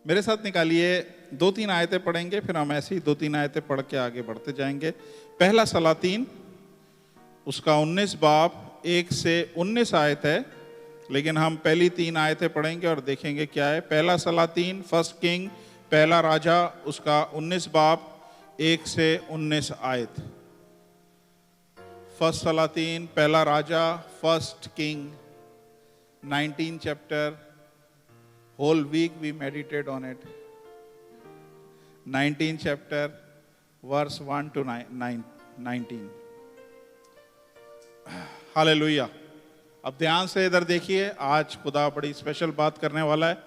मेरे साथ निकालिए, 2-3 आयतें पढ़ेंगे, फिर हम ऐसी 2-3 आयतें पढ़ के आगे बढ़ते जाएंगे। पहला सलातीन उसका 19 बाब 1 से 19 आयत है, लेकिन हम पहली 3 आयतें पढ़ेंगे और देखेंगे क्या है। पहला सलातीन, फर्स्ट किंग, पहला राजा, उसका 19 बाब 1 से 19 आयत। फर्स्ट सलातीन, पहला राजा, first king, 19 chapter. Whole week we meditate on it. 19 chapter, verse 1 to 19. Hallelujah. अब ध्यान से इधर देखिए, आज खुदा बड़ी स्पेशल बात करने वाला है।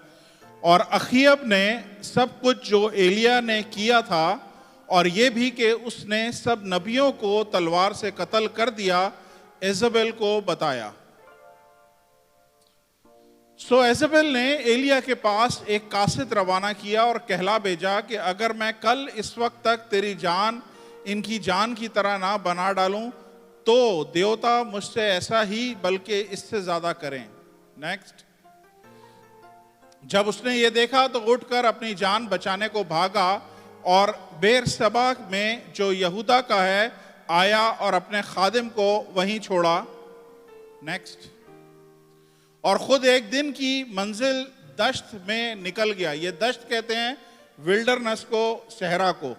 और अखीयब ने सब कुछ जो एलिया ने किया था, और ये भी कि उसने सब नबियों को तलवार से कत्ल कर दिया, इज़बेल को बताया। सो इज़बेल ने एलिया के पास एक कासिद रवाना किया और कहला भेजा कि अगर मैं कल इस वक्त तक तेरी जान इनकी जान की तरह ना बना डालूं, तो देवता मुझसे ऐसा ही बल्कि इससे ज्यादा करें। नेक्स्ट, जब उसने ये देखा तो उठकर अपनी जान बचाने को भागा और बेरसबा में जो यहूदा का है आया और अपने खादिम को वहीं छोड़ा। नेक्स्ट, और खुद एक दिन की मंजिल दश्त में निकल गया। ये दश्त कहते हैं विल्डरनेस को, सहरा को।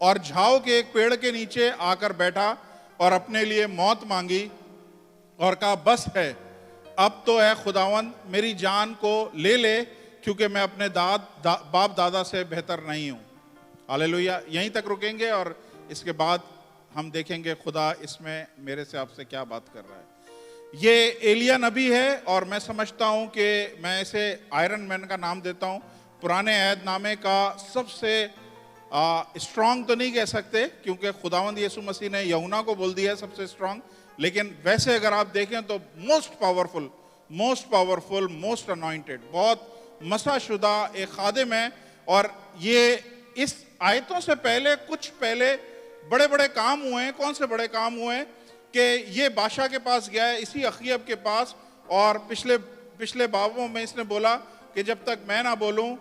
और झाओ के एक पेड़ के नीचे आकर बैठा और अपने लिए मौत मांगी और कहा, बस है, अब तो है खुदावंद, मेरी जान को ले ले, क्योंकि मैं अपने बाप दादा से बेहतर नहीं हूं। हालेलुया। यहीं तक रुकेंगे और इसके बाद हम देखेंगे खुदा इसमें मेरे से आपसे क्या बात कर रहा है। ये एलिया नबी है और मैं समझता हूं कि मैं इसे आयरन मैन का नाम देता हूं। पुराने अहद नामे का सबसे स्ट्रांग तो नहीं कह सकते, क्योंकि खुदावंद यीशु मसीह ने यूहन्ना को बोल दिया है सबसे स्ट्रांग, लेकिन वैसे अगर आप देखें तो मोस्ट पावरफुल, मोस्ट अनॉइंटेड, बहुत मसाशुदा एक खादिम है। और ये इस आयतों से पहले कुछ बड़े बड़े काम हुए हैं। कौन से बड़े काम हुए हैं कि ये बादशाह के पास गया है, इसी अखीयब के पास, और पिछले बाबों में इसने बोला कि जब तक मैं ना बोलूं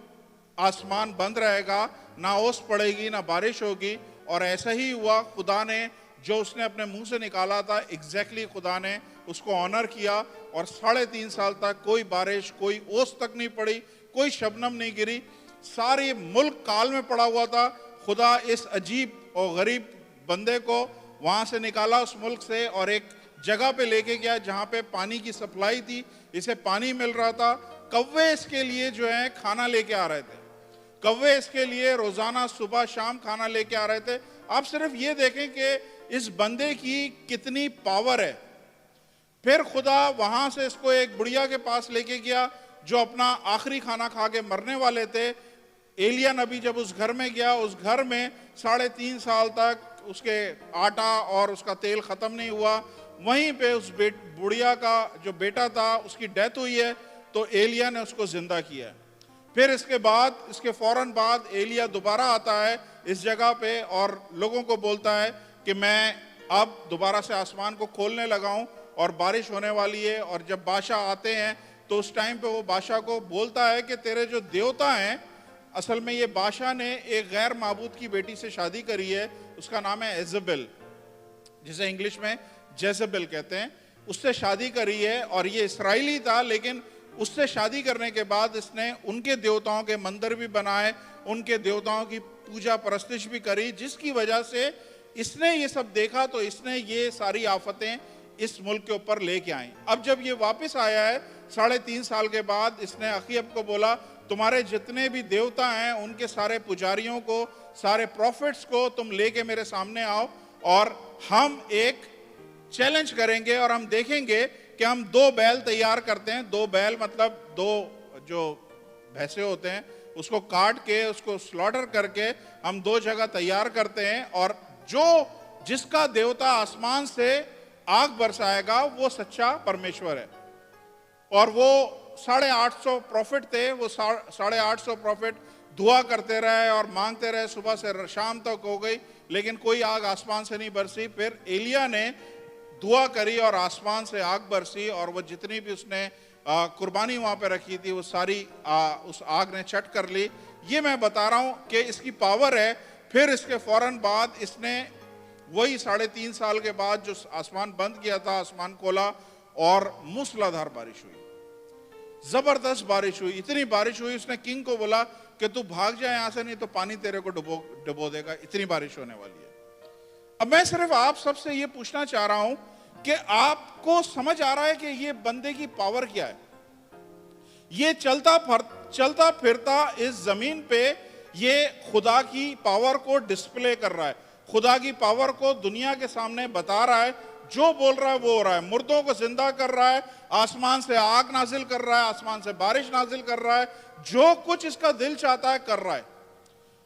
आसमान बंद रहेगा, ना ओस पड़ेगी, ना बारिश होगी। और ऐसा ही हुआ। खुदा ने जो उसने अपने मुंह से निकाला था, एग्जैक्टली खुदा ने उसको ऑनर किया। और 3.5 साल तक कोई बारिश, कोई ओस तक नहीं पड़ी, कोई शबनम नहीं गिरी। सारी मुल्क काल में पड़ा हुआ था। खुदा इस अजीब और गरीब बंदे को वहां से निकाला, उस मुल्क से, और एक जगह पे लेके गया जहां पे पानी की सप्लाई थी, इसे पानी मिल रहा था। कौवे इसके लिए जो है खाना लेके आ रहे थे। कौवे इसके लिए रोजाना सुबह शाम खाना लेके आ रहे थे। आप सिर्फ ये देखें कि इस बंदे की कितनी पावर है। फिर खुदा वहां से इसको एक बुढ़िया के पास लेके गया जो अपना आखिरी खाना खा के मरने वाले थे। एलिया नबी जब उस घर में गया, उस घर में 3.5 साल तक उसके आटा और उसका तेल खत्म नहीं हुआ। वहीं पे उस बुढ़िया का जो बेटा था उसकी डेथ हुई है, तो एलिया ने उसको जिंदा किया। फिर इसके फौरन बाद एलिया दोबारा आता है इस जगह पे और लोगों को बोलता है कि मैं अब दोबारा से आसमान को खोलने लगा हूं और बारिश होने वाली है। और जब बादशाह आते हैं तो उस टाइम पे वो बादशाह को बोलता है कि तेरे जो देवता हैं, असल में ये बादशाह ने एक गैर माबूद की बेटी से शादी करी है, उसका नाम है इज़बेल, जिसे इंग्लिश में जेज़ेबेल कहते हैं। उससे शादी करी है और ये इस्राएली था, लेकिन उससे शादी करने के बाद इसने उनके देवताओं के मंदिर भी बनाए, उनके देवताओं की पूजा परस्तिश भी करी, जिसकी वजह से इसने ये सब देखा तो इसने ये सारी आफतें इस मुल्क के ऊपर लेके आई। अब जब ये वापस आया है 3.5 साल के बाद, इसने अखीयब को बोला, तुम्हारे जितने भी देवता हैं उनके सारे पुजारियों को, सारे प्रॉफिट्स को तुम लेके मेरे सामने आओ और हम एक चैलेंज करेंगे और हम देखेंगे कि हम 2 बैल तैयार करते हैं। 2 बैल मतलब 2 जो भैंसे होते हैं, उसको काट के उसको स्लॉटर करके हम 2 जगह तैयार करते हैं, और जिसका देवता आसमान से आग बरसाएगा वो सच्चा परमेश्वर है। और वो 850 प्रॉफिट थे, वो 850 प्रॉफिट दुआ करते रहे और मांगते रहे, सुबह से शाम तक हो गई, लेकिन कोई आग आसमान से नहीं बरसी। फिर एलिया ने दुआ करी और आसमान से आग बरसी, और वो जितनी भी उसने कुर्बानी वहां पे रखी थी, वो सारी उस आग ने चट कर ली। ये मैं बता रहा हूं कि इसकी पावर है। फिर इसके फौरन बाद इसने वही 3.5 साल के बाद जो आसमान बंद किया था, आसमान खोला और मूसलाधार बारिश हुई, जबरदस्त बारिश हुई। इतनी बारिश हुई, उसने किंग को बोला कि तू भाग जाए यहां से, नहीं तो पानी तेरे को डुबो देगा, इतनी बारिश होने वाली है। अब मैं सिर्फ आप सबसे ये पूछना चाह रहा हूं कि आपको समझ आ रहा है कि ये बंदे की पावर क्या है? ये चलता फिरता इस जमीन पे ये खुदा की पावर को डिस्प्ले कर रहा है, खुदा की पावर को दुनिया के सामने बता रहा है। जो बोल रहा है वो हो रहा है। मुर्दों को जिंदा कर रहा है, आसमान से आग नाजिल कर रहा है, आसमान से बारिश नाजिल कर रहा है, जो कुछ इसका दिल चाहता है कर रहा है।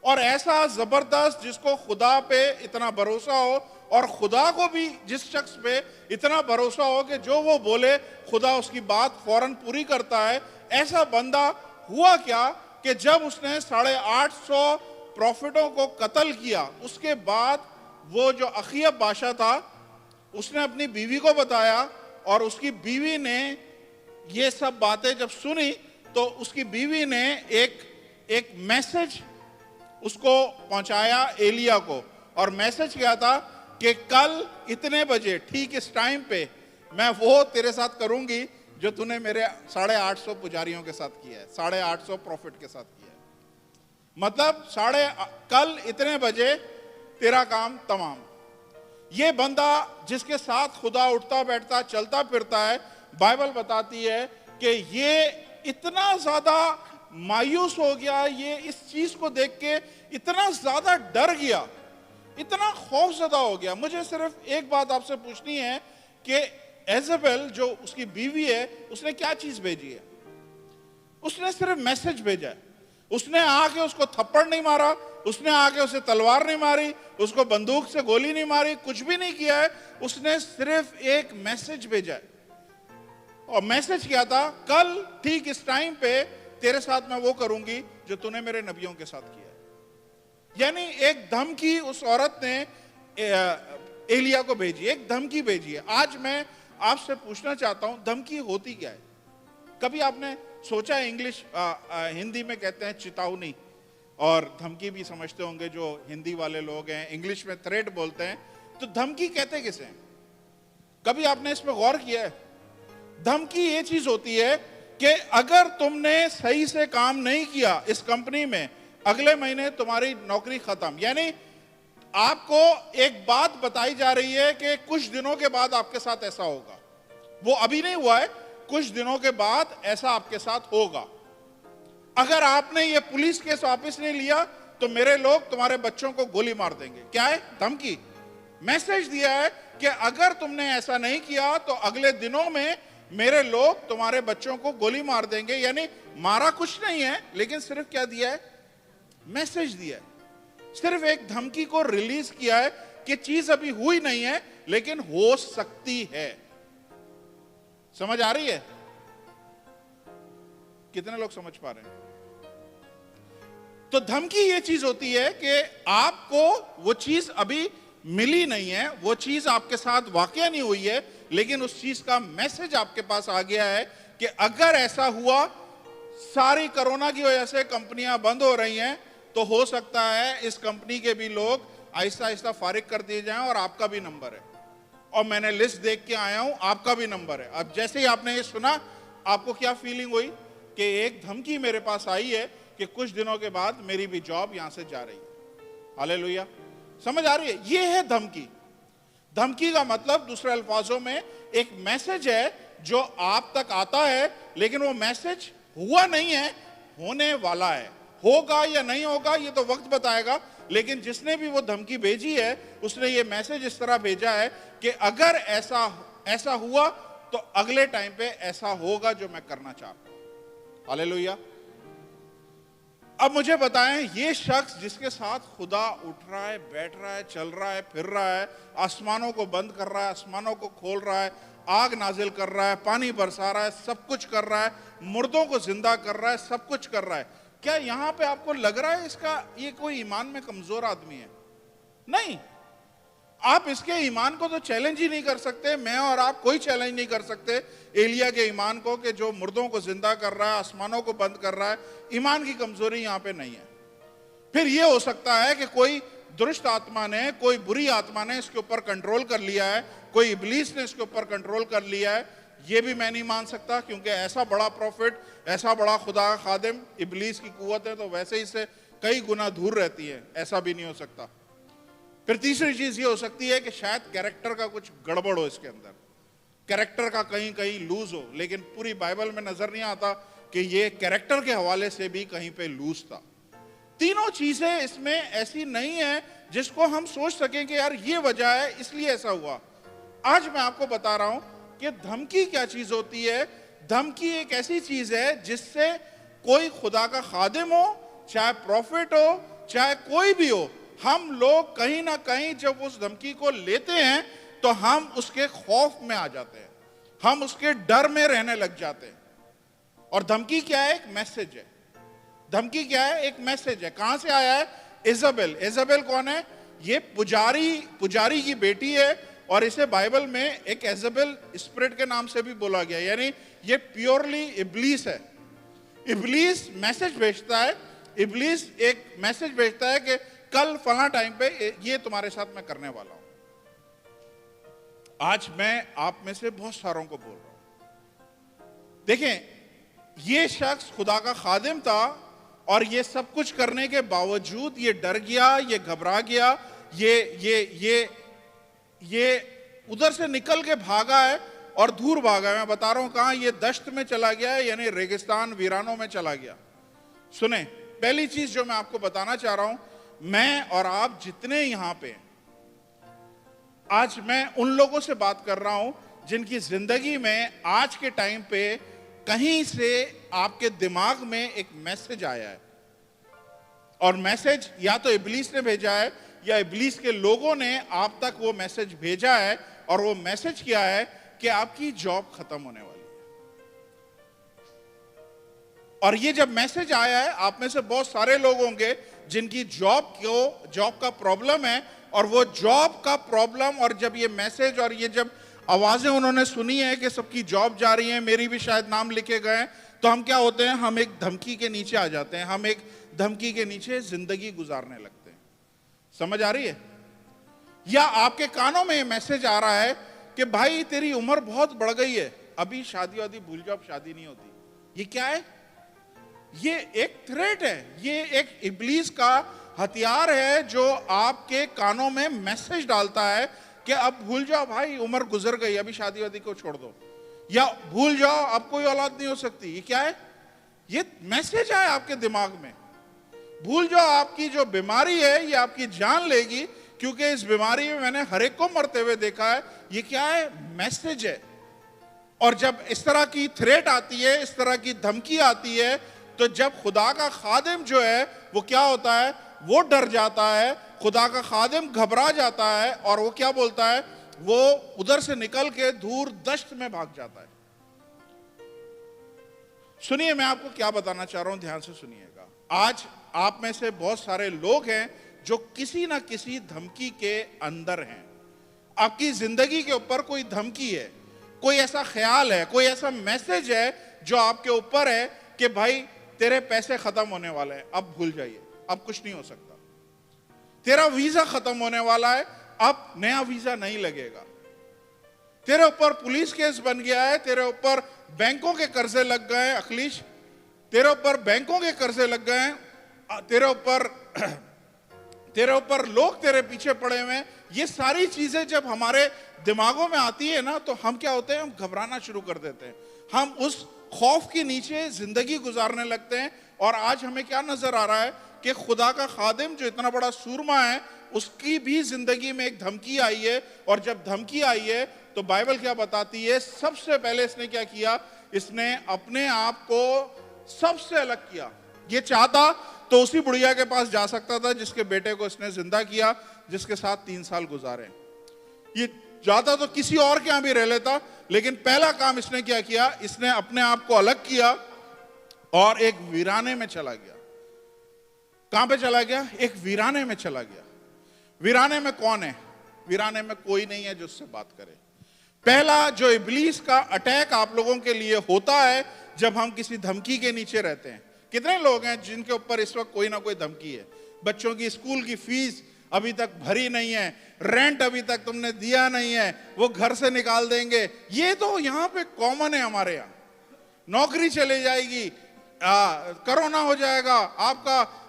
और ऐसा जबरदस्त, जिसको खुदा पे इतना भरोसा हो और खुदा को भी जिस शख्स पे इतना भरोसा हो कि जो वो बोले खुदा उसकी बात फौरन पूरी करता है, ऐसा बंदा हुआ क्या कि जब उसने 850 प्रॉफिटों को कत्ल किया, उसके बाद वो जो अखियब बादशाह था उसने अपनी बीवी को बताया और उसकी बीवी ने ये सब बातें जब सुनी तो उसकी बीवी ने एक मैसेज उसको पहुंचाया एलिया को। और मैसेज क्या था कि कल इतने बजे ठीक इस टाइम पे मैं वो तेरे साथ करूंगी जो तूने मेरे 850 पुजारियों के साथ किया है, 850 प्रॉफिट के साथ किया है। मतलब कल इतने बजे तेरा काम तमाम। ये बंदा जिसके साथ खुदा उठता बैठता चलता फिरता है, बाइबल बताती है कि ये इतना ज्यादा मायूस हो गया, ये इस चीज को देख के इतना ज्यादा डर गया, इतना खौफजदा हो गया। मुझे सिर्फ एक बात आपसे पूछनी है कि एजेबेल जो उसकी बीवी है, उसने क्या चीज भेजी है? उसने सिर्फ मैसेज भेजा है। उसने आके उसको थप्पड़ नहीं मारा, उसने आके उसे तलवार नहीं मारी, उसको बंदूक से गोली नहीं मारी, कुछ भी नहीं किया है। उसने सिर्फ एक मैसेज भेजा है। और मैसेज क्या था? कल ठीक इस टाइम पे तेरे साथ मैं वो करूंगी जो तूने मेरे नबियों के साथ किया है। यानी एक धमकी उस औरत ने एलिया को भेजी, एक धमकी भेजी है। आज मैं आपसे पूछना चाहता हूं, धमकी होती क्या है? कभी आपने सोचा है? हिंदी में कहते हैं चेतावनी, और धमकी भी समझते होंगे जो हिंदी वाले लोग हैं। इंग्लिश में थ्रेट बोलते हैं। तो धमकी कहते किसे हैं? कभी आपने इस पर गौर किया है? धमकी ये चीज होती है कि अगर तुमने सही से काम नहीं किया इस कंपनी में, अगले महीने तुम्हारी नौकरी खत्म। यानी आपको एक बात बताई जा रही है कि कुछ दिनों के बाद आपके साथ ऐसा होगा। वो अभी नहीं हुआ है, कुछ दिनों के बाद ऐसा आपके साथ होगा। अगर आपने ये पुलिस केस वापस नहीं लिया तो मेरे लोग तुम्हारे बच्चों को गोली मार देंगे। क्या है? धमकी। मैसेज दिया है कि अगर तुमने ऐसा नहीं किया तो अगले दिनों में मेरे लोग तुम्हारे बच्चों को गोली मार देंगे। यानी मारा कुछ नहीं है, लेकिन सिर्फ क्या दिया है? मैसेज दिया है। सिर्फ एक धमकी को रिलीज किया है कि चीज अभी हुई नहीं है लेकिन हो सकती है। समझ आ रही है? कितने लोग समझ पा रहे हैं? तो धमकी ये चीज होती है कि आपको वो चीज अभी मिली नहीं है, वो चीज आपके साथ वाकया नहीं हुई है, लेकिन उस चीज का मैसेज आपके पास आ गया है कि अगर ऐसा हुआ, सारी कोरोना की वजह से कंपनियां बंद हो रही हैं, तो हो सकता है इस कंपनी के भी लोग आहिस्ता आहिस्ता फारिग कर दिए जाएं और आपका भी नंबर है। और मैंने लिस्ट देख के आया हूं, आपका भी नंबर है। अब जैसे ही आपने ये सुना, आपको क्या फीलिंग हुई कि एक धमकी मेरे पास आई है कि कुछ दिनों के बाद मेरी भी जॉब यहां से जा रही है। हालेलुया। समझ आ रही है? ये है धमकी। धमकी का मतलब दूसरे अल्फाजों में एक मैसेज है जो आप तक आता है, लेकिन वो मैसेज हुआ नहीं है, होने वाला है। होगा या नहीं होगा ये तो वक्त बताएगा, लेकिन जिसने भी वो धमकी भेजी है उसने ये मैसेज इस तरह भेजा है कि अगर ऐसा हुआ तो अगले टाइम पे ऐसा होगा जो मैं करना चाहता हूं। हालेलुया। अब मुझे बताएं, ये शख्स जिसके साथ खुदा उठ रहा है, बैठ रहा है, चल रहा है, फिर रहा है, आसमानों को बंद कर रहा है, आसमानों को खोल रहा है, आग नाजिल कर रहा है, पानी बरसा रहा है, सब कुछ कर रहा है, मुर्दों को जिंदा कर रहा है, सब कुछ कर रहा है, क्या यहां पे आपको लग रहा है इसका ये कोई ईमान में कमजोर आदमी है? नहीं। आप इसके ईमान को तो चैलेंज ही नहीं कर सकते। मैं और आप कोई चैलेंज नहीं कर सकते एलिया के ईमान को, कि जो मुर्दों को जिंदा कर रहा है, आसमानों को बंद कर रहा है। ईमान की कमजोरी यहां पे नहीं है। फिर यह हो सकता है कि कोई दुष्ट आत्मा ने, कोई बुरी आत्मा ने इसके ऊपर कंट्रोल कर लिया है, कोई इब्लीस ने इसके ऊपर कंट्रोल कर लिया है। यह भी मैं नहीं मान सकता, क्योंकि ऐसा बड़ा प्रॉफिट, ऐसा बड़ा खुदा का खादिम, इब्लीस की कुव्वत है तो वैसे ही से कई गुना दूर रहती है। ऐसा भी नहीं हो सकता। फिर तीसरी चीज ये हो सकती है कि शायद कैरेक्टर का कुछ गड़बड़ हो इसके अंदर, कैरेक्टर का कहीं कहीं लूज हो, लेकिन पूरी बाइबल में नजर नहीं आता कि ये कैरेक्टर के हवाले से भी कहीं पे लूज था। तीनों चीजें इसमें ऐसी नहीं है जिसको हम सोच सकें कि यार ये वजह है इसलिए ऐसा हुआ। आज मैं आपको बता रहा हूं कि धमकी क्या चीज होती है। धमकी एक ऐसी चीज है जिससे कोई खुदा का खादिम हो, चाहे प्रॉफिट हो, चाहे कोई भी हो, हम लोग कहीं ना कहीं जब उस धमकी को लेते हैं तो हम उसके खौफ में आ जाते हैं, हम उसके डर में रहने लग जाते हैं। और धमकी क्या है? एक मैसेज है। धमकी क्या है? एक मैसेज है। कहां से आया है? इजाबेल। इजाबेल कौन है? ये पुजारी की बेटी है, और इसे बाइबल में एक इजाबेल स्पिरिट के नाम से भी बोला गया, यानी ये प्योरली इब्लीस है। इब्लीस मैसेज भेजता है, इब्लीस एक मैसेज भेजता है कि कल फला टाइम पे ये तुम्हारे साथ मैं करने वाला हूं। आज मैं आप में से बहुत सारों को बोल रहा हूं, देखें ये शख्स खुदा का खादिम था, और ये सब कुछ करने के बावजूद ये डर गया, ये घबरा गया, ये उधर से निकल के भागा है और दूर भागा है। मैं बता रहा हूं कहां, ये दश्त में चला गया है, यानी रेगिस्तान, वीरानों में चला गया। सुने, पहली चीज जो मैं आपको बताना चाह रहा हूं, मैं और आप जितने यहां पे, आज मैं उन लोगों से बात कर रहा हूं जिनकी जिंदगी में आज के टाइम पे कहीं से आपके दिमाग में एक मैसेज आया है, और मैसेज या तो इब्लीस ने भेजा है या इब्लीस के लोगों ने आप तक वो मैसेज भेजा है। और वो मैसेज क्या है कि आपकी जॉब खत्म होने वाली है। और ये जब मैसेज आया है, आप में से बहुत सारे लोग होंगे जिनकी जॉब का प्रॉब्लम है, और वो जॉब का प्रॉब्लम, और जब ये मैसेज और ये जब आवाजें उन्होंने सुनी है कि सबकी जॉब जा रही है, मेरी भी शायद नाम लिखे गए हैं, तो हम क्या होते हैं? हम एक धमकी के नीचे आ जाते हैं, हम एक धमकी के नीचे जिंदगी गुजारने लगते हैं। समझ आ रही है? या आपके कानों में ये मैसेज आ रहा है कि भाई तेरी उम्र बहुत बढ़ गई है, अभी शादी वादी भूल जाओ, शादी नहीं होती। ये क्या है? ये एक थ्रेट है, ये एक इब्लीस का हथियार है जो आपके कानों में मैसेज डालता है कि अब भूल जाओ भाई, उम्र गुजर गई, अभी शादी वादी को छोड़ दो, या भूल जाओ अब कोई औलाद नहीं हो सकती। ये क्या है? ये मैसेज है आपके दिमाग में। भूल जाओ, आपकी जो बीमारी है ये आपकी जान लेगी, क्योंकि इस बीमारी में मैंने हर एक को मरते हुए देखा है। ये क्या है? मैसेज है। और जब इस तरह की थ्रेट आती है, इस तरह की धमकी आती है, तो जब खुदा का खादिम जो है वो क्या होता है? वो डर जाता है, खुदा का खादिम घबरा जाता है, और वो क्या बोलता है? वो उधर से निकल के दूर दश्त में भाग जाता है। सुनिए, मैं आपको क्या बताना चाह रहा हूं, ध्यान से सुनिएगा। आज आप में से बहुत सारे लोग हैं जो किसी ना किसी धमकी के अंदर हैं। आपकी जिंदगी के ऊपर कोई धमकी है, कोई ऐसा ख्याल है, कोई ऐसा मैसेज है जो आपके ऊपर है कि भाई तेरे पैसे खत्म होने वाले हैं, अब भूल जाइए, अब कुछ नहीं हो सकता। तेरा वीजा खत्म होने वाला है, अब नया वीजा नहीं लगेगा। तेरे ऊपर पुलिस केस बन गया है, तेरे ऊपर बैंकों के कर्जे लग गए हैं। अखिलेश, तेरे ऊपर बैंकों के कर्जे लग गए हैं, तेरे ऊपर लोग तेरे पीछे पड़े हुए हैं। ये सारी चीजें जब हमारे दिमागों में आती है ना, तो हम क्या होते हैं? हम घबराना शुरू कर देते हैं, हम उस खौफ के नीचे जिंदगी गुजारने लगते हैं। और आज हमें क्या नजर आ रहा है कि खुदा का खादिम जो इतना बड़ा सूरमा है, उसकी भी जिंदगी में एक धमकी आई है। और जब धमकी आई है तो बाइबल क्या बताती है? सबसे पहले इसने क्या किया? इसने अपने आप को सबसे अलग किया। ये चाहता तो उसी बुढ़िया के पास जा सकता था जिसके बेटे को इसने जिंदा किया, जिसके साथ 3 साल गुजारे। ये जाता तो किसी और के यहां भी रह लेता, लेकिन पहला काम इसने क्या किया? इसने अपने आप को अलग किया और एक वीराने में चला गया। कहां पे चला गया? एक वीराने में चला गया। वीराने में कौन है? वीराने में कोई नहीं है जो उससे बात करे। पहला जो इब्लीस का अटैक आप लोगों के लिए होता है जब हम किसी धमकी के नीचे रहते हैं। कितने लोग हैं जिनके ऊपर इस वक्त कोई ना कोई धमकी है? बच्चों की स्कूल की फीस अभी तक भरी नहीं है, रेंट अभी तक तुमने दिया नहीं है, वो घर से निकाल देंगे। ये तो यहाँ पे कॉमन है हमारे यहाँ। नौकरी चली जाएगी, कोरोना हो जाएगा,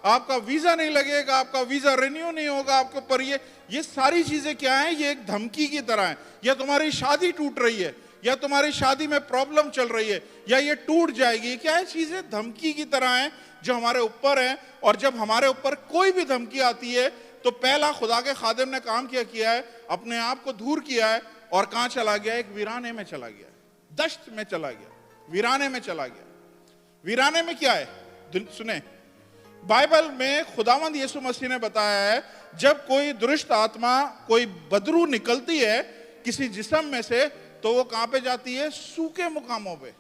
आपका वीजा नहीं लगेगा, आपका वीजा रिन्यू नहीं होगा आपके ऊपर। ये सारी चीजें क्या है? ये एक धमकी की तरह है। या तुम्हारी शादी टूट रही है, या तुम्हारी शादी में प्रॉब्लम चल रही है, या ये टूट जाएगी। क्या है? चीजें धमकी की तरह है जो हमारे ऊपर है। और जब हमारे ऊपर कोई भी धमकी आती है तो पहला खुदा के खादिम ने काम किया है, अपने आप को दूर किया है और कहां चला गया? एक वीराने में चला गया, दश्त में चला गया, वीराने में चला गया। वीराने में क्या है? सुने, बाइबल में खुदावंद यीशु मसीह ने बताया है, जब कोई दुष्ट आत्मा, कोई बदरू निकलती है किसी जिस्म में से, तो वो कहां पे जाती है? सूखे मुकामों पे।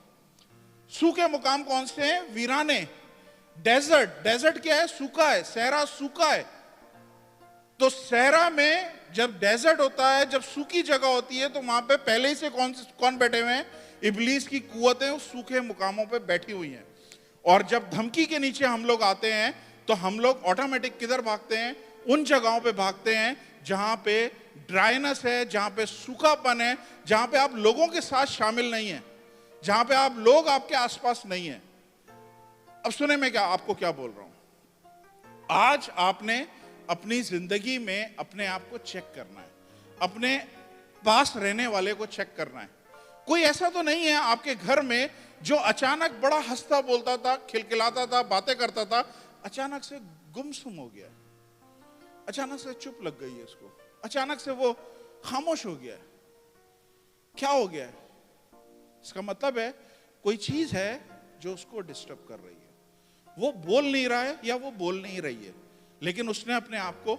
सूखे मुकाम कौन से हैं? वीराने, डेजर्ट। डेजर्ट क्या है? सूखा है, सहरा सूखा है। तो सहरा में जब डेजर्ट होता है, जब सूखी जगह होती है, तो वहां पे पहले ही से कौन बैठे हुए हैं? इब्लीस की कुव्वतें उस सूखे मुकामों पे बैठी हुई हैं। और जब धमकी के नीचे हम लोग आते हैं तो हम लोग ऑटोमेटिक किधर भागते हैं? उन जगहों पे भागते हैं जहां पे ड्राइनेस है, जहां पे सूखापन है, जहां पे आप लोगों के साथ शामिल नहीं है, जहां पे आप लोग आपके आसपास नहीं है। अब सुने मैं आपको क्या बोल रहा हूं। आज आपने अपनी जिंदगी में अपने आप को चेक करना है, अपने पास रहने वाले को चेक करना है। कोई ऐसा तो नहीं है आपके घर में जो अचानक बड़ा हंसता बोलता था, खिलखिलाता था, बातें करता था, अचानक से गुमसुम हो गया, अचानक से चुप लग गई है उसको, अचानक से वो खामोश हो गया। क्या हो गया है? इसका मतलब है कोई चीज है जो उसको डिस्टर्ब कर रही है। वो बोल नहीं रहा है या वो बोल नहीं रही है, लेकिन उसने अपने आप को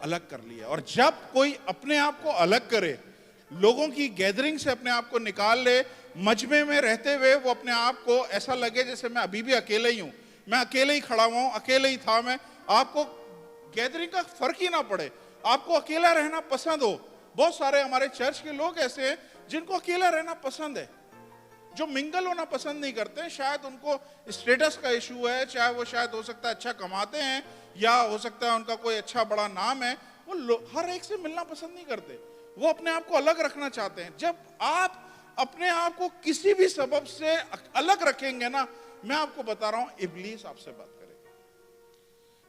अलग कर लिया। और जब कोई अपने आप को अलग करे, लोगों की गैदरिंग से अपने आप को निकाल ले, मजमे में रहते हुए वो अपने आप को ऐसा लगे जैसे मैं अभी भी अकेले ही हूं, मैं अकेले ही खड़ा हुआ हूं, अकेले ही था मैं, आपको गैदरिंग का फर्क ही ना पड़े, आपको अकेला रहना पसंद हो। बहुत सारे हमारे चर्च के लोग ऐसे हैं जिनको अकेला रहना पसंद है, जो मिंगल होना पसंद नहीं करते हैं। शायद उनको स्टेटस का इशू है, चाहे वो शायद हो सकता है अच्छा कमाते हैं, या हो सकता है उनका कोई अच्छा बड़ा नाम है, वो हर एक से मिलना पसंद नहीं करते, वो अपने आप को अलग रखना चाहते हैं। जब आप अपने आप को किसी भी सबब से अलग रखेंगे ना, मैं आपको बता रहा हूं, इब्लीस आपसे बात करेगा।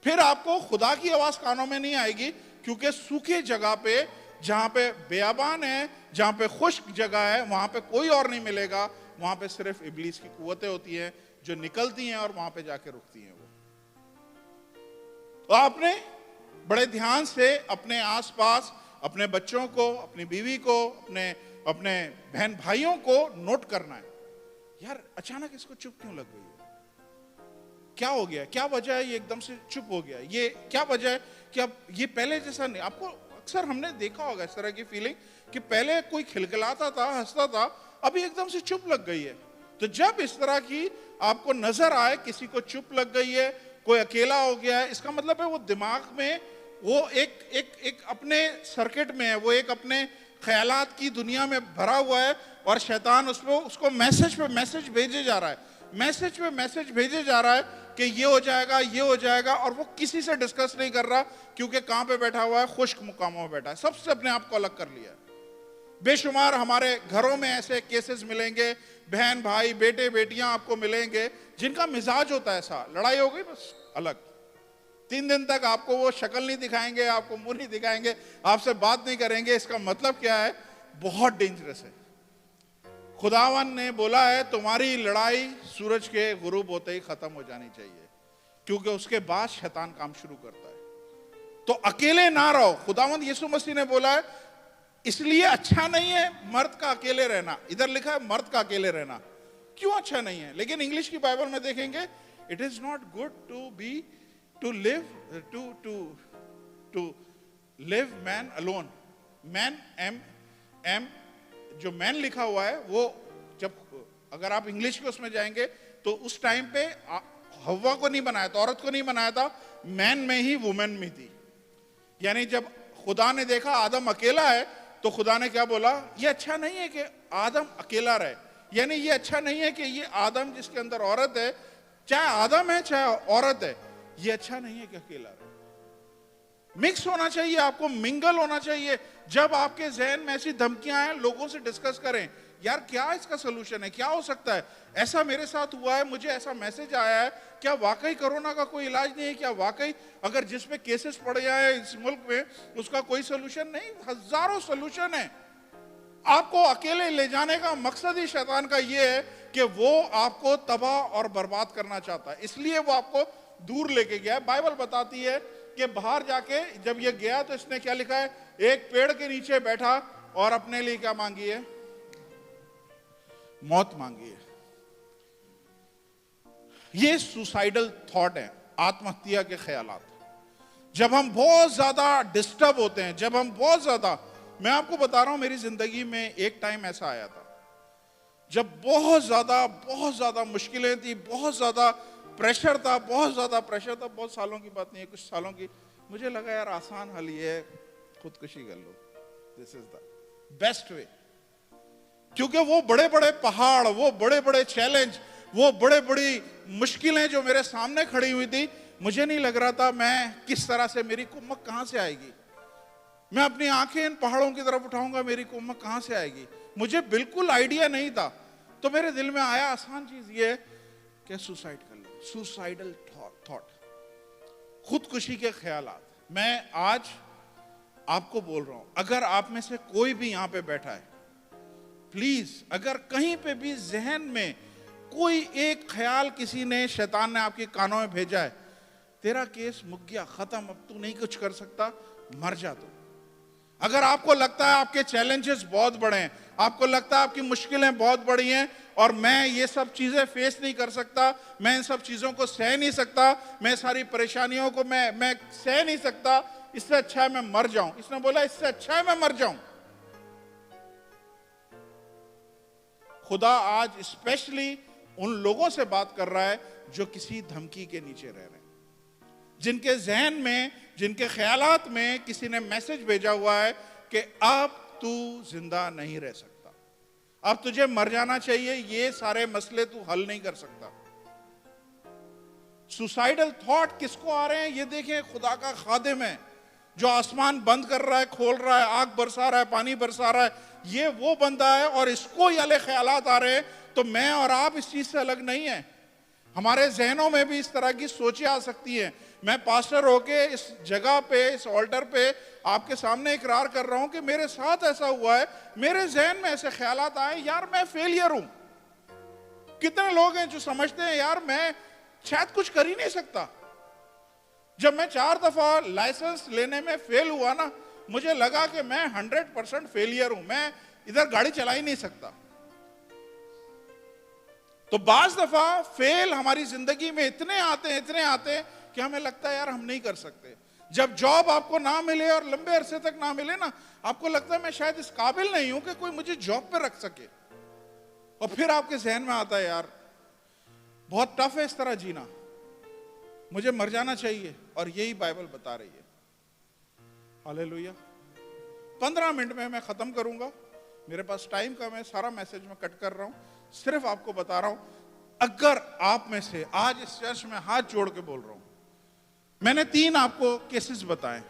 फिर आपको खुदा की आवाज कानों में नहीं आएगी, क्योंकि सूखी जगह पे, जहां पे बेयाबान है, जहां पे खुश्क जगह है, वहां पे कोई और नहीं मिलेगा। वहां पे सिर्फ इब्लीस की कुव्वतें होती हैं जो निकलती हैं और वहां पे जाके रुकती हैं। वो तो आपने बड़े ध्यान से अपने आसपास, अपने बच्चों को, अपनी बीवी को, अपने बहन भाइयों को नोट करना है। यार अचानक इसको चुप क्यों लग गई है? क्या हो गया? क्या वजह है ये एकदम से चुप हो गया? ये क्या वजह है कि अब ये पहले जैसा नहीं? आपको अक्सर हमने देखा होगा इस तरह की फीलिंग कि पहले कोई खिलखिलाता था, हंसता था, अभी एकदम से चुप लग गई है। तो जब इस तरह की आपको नजर आए, किसी को चुप लग गई है, कोई अकेला हो गया है, इसका मतलब है वो दिमाग में वो एक अपने सर्किट में है, वो एक अपने ख्यालात की दुनिया में भरा हुआ है, और शैतान उसको मैसेज पे मैसेज भेजे जा रहा है, मैसेज पे मैसेज भेजे जा रहा है कि ये हो जाएगा, ये हो जाएगा, और वो किसी से डिस्कस नहीं कर रहा, क्योंकि कहां पे बैठा हुआ है? खुश्क मुकामों में बैठा है, सबसे अपने आप को अलग कर लिया है। बेशुमार हमारे घरों में ऐसे केसेस मिलेंगे, बहन भाई, बेटे बेटियां आपको मिलेंगे जिनका मिजाज होता है ऐसा, लड़ाई हो गई बस अलग, 3 दिन तक आपको वो शक्ल नहीं दिखाएंगे, आपको मुंह नहीं दिखाएंगे, आपसे बात नहीं करेंगे। इसका मतलब क्या है? बहुत डेंजरस है। खुदावन ने बोला है तुम्हारी लड़ाई सूरज के गुरूब होते ही खत्म हो जानी चाहिए, क्योंकि उसके बाद शैतान काम शुरू करता है। तो अकेले ना रहो। खुदावंद यीशु मसीह ने बोला है इसलिए अच्छा नहीं है मर्द का अकेले रहना। इधर लिखा है मर्द का अकेले रहना, क्यों अच्छा नहीं है? लेकिन इंग्लिश की बाइबल में देखेंगे, it is not good to live man alone. Man एम जो मैन लिखा हुआ है, वो जब अगर आप इंग्लिश के उसमें जाएंगे तो उस टाइम पे हव्वा को नहीं बनाया था, औरत को नहीं बनाया था, मैन में ही वुमेन में थी। यानी जब खुदा ने देखा आदम अकेला है, तो खुदा ने क्या बोला, ये अच्छा नहीं है कि आदम अकेला रहे, यानी ये अच्छा नहीं है कि ये आदम जिसके अंदर औरत है, चाहे आदम है चाहे औरत है, ये अच्छा नहीं है कि अकेला रहे। मिक्स होना चाहिए, आपको मिंगल होना चाहिए। जब आपके जहन में ऐसी धमकियां आए, लोगों से डिस्कस करें, यार क्या इसका सोल्यूशन है, क्या हो सकता है, ऐसा मेरे साथ हुआ है, मुझे ऐसा मैसेज आया है, क्या वाकई कोरोना का कोई इलाज नहीं है, क्या वाकई अगर जिस पे केसेस पड़ जाए इस मुल्क में उसका कोई सोल्यूशन नहीं, हजारों सोल्यूशन है। आपको अकेले ले जाने का मकसद ही शैतान का ये है कि वो आपको तबाह और बर्बाद करना चाहता है, इसलिए वो आपको दूर लेके गया है। बाइबल बताती है कि बाहर जाके जब ये गया तो इसने क्या लिखा है, एक पेड़ के नीचे बैठा और अपने लिए क्या मांगी है, मौत मांगी है। ये सुसाइडल थॉट है, आत्महत्या के ख्यालात। जब हम बहुत ज्यादा डिस्टर्ब होते हैं, जब हम बहुत ज्यादा, मैं आपको बता रहा हूं मेरी जिंदगी में एक टाइम ऐसा आया था जब बहुत ज्यादा मुश्किलें थी, बहुत ज्यादा प्रेशर था, बहुत सालों की बात नहीं है, कुछ सालों की। मुझे लगा यार आसान हल ये है, खुदकुशी कर लो, this is the best way. क्योंकि वो बड़े बड़े पहाड़, वो बड़े बड़े चैलेंज, वो बड़े बड़ी मुश्किलें जो मेरे सामने खड़ी हुई थी, मुझे नहीं लग रहा था मैं किस तरह से, मेरी कुम्मक कहां से आएगी, मैं अपनी आंखें इन पहाड़ों की तरफ उठाऊंगा, मेरी कुम्मक कहां से आएगी, मुझे बिल्कुल आइडिया नहीं था। तो मेरे दिल में आया आसान चीज ये कि सुसाइड कर लो, सुसाइडल थॉट, खुदकुशी के ख्यालात। मैं आज आपको बोल रहा हूं, अगर आप में से कोई भी यहां पे बैठा है, प्लीज अगर कहीं पे भी जहन में कोई एक ख्याल किसी ने, शैतान ने आपके कानों में भेजा है, तेरा केस मुक गया, खत्म, अब तू नहीं कुछ कर सकता, मर जा तू। अगर आपको लगता है आपके चैलेंजेस बहुत बड़े हैं, आपको लगता है आपकी मुश्किलें बहुत बड़ी हैं और मैं ये सब चीजें फेस नहीं कर सकता, मैं इन सब चीजों को सह नहीं सकता, मैं सारी परेशानियों को मैं सह नहीं सकता, इससे अच्छा है मैं मर जाऊं। इसने बोला इससे अच्छा है मैं मर जाऊं। खुदा आज स्पेशली उन लोगों से बात कर रहा है जो किसी धमकी के नीचे रह रहे हैं, जिनके जहन में, जिनके ख्यालात में किसी ने मैसेज भेजा हुआ है कि अब तू जिंदा नहीं रह सकता, अब तुझे मर जाना चाहिए, ये सारे मसले तू हल नहीं कर सकता। सुसाइडल थॉट किसको आ रहे हैं, ये देखें, खुदा का खादिम है जो आसमान बंद कर रहा है, खोल रहा है, आग बरसा रहा है, पानी बरसा रहा है, ये वो बंदा है और इसको ये वाले ख्यालात आ रहे हैं। तो मैं और आप इस चीज से अलग नहीं है, हमारे जहनों में भी इस तरह की सोचें आ सकती हैं। मैं पास्टर होके इस जगह पे, इस ऑल्टर पे आपके सामने इकरार कर रहा हूं कि मेरे साथ ऐसा हुआ है, मेरे जहन में ऐसे ख्यालात आए, यार मैं फेलियर हूं। कितने लोग हैं जो समझते हैं यार मैं शायद कुछ कर ही नहीं सकता। जब मैं 4 दफा लाइसेंस लेने में फेल हुआ ना, मुझे लगा कि मैं 100% फेलियर हूं, मैं इधर गाड़ी चला ही नहीं सकता। तो बाज दफा फेल हमारी जिंदगी में इतने आते हैं कि हमें लगता है यार हम नहीं कर सकते। जब जॉब आपको ना मिले और लंबे अरसे तक ना मिले ना, आपको लगता है मैं शायद इस काबिल नहीं हूं कि कोई मुझे जॉब पे रख सके। और फिर आपके जहन में आता है यार बहुत टफ है इस तरह जीना, मुझे मर जाना चाहिए। और यही बाइबल बता रही है। हालेलुया। 15 मिनट में मैं खत्म करूंगा, मेरे पास टाइम कम है, सारा मैसेज मैं कट कर रहा हूं, सिर्फ आपको बता रहा हूं, अगर आप में से आज इस चर्च में हाथ जोड़ के बोल रहा हूं, मैंने 3 आपको केसेस बताए,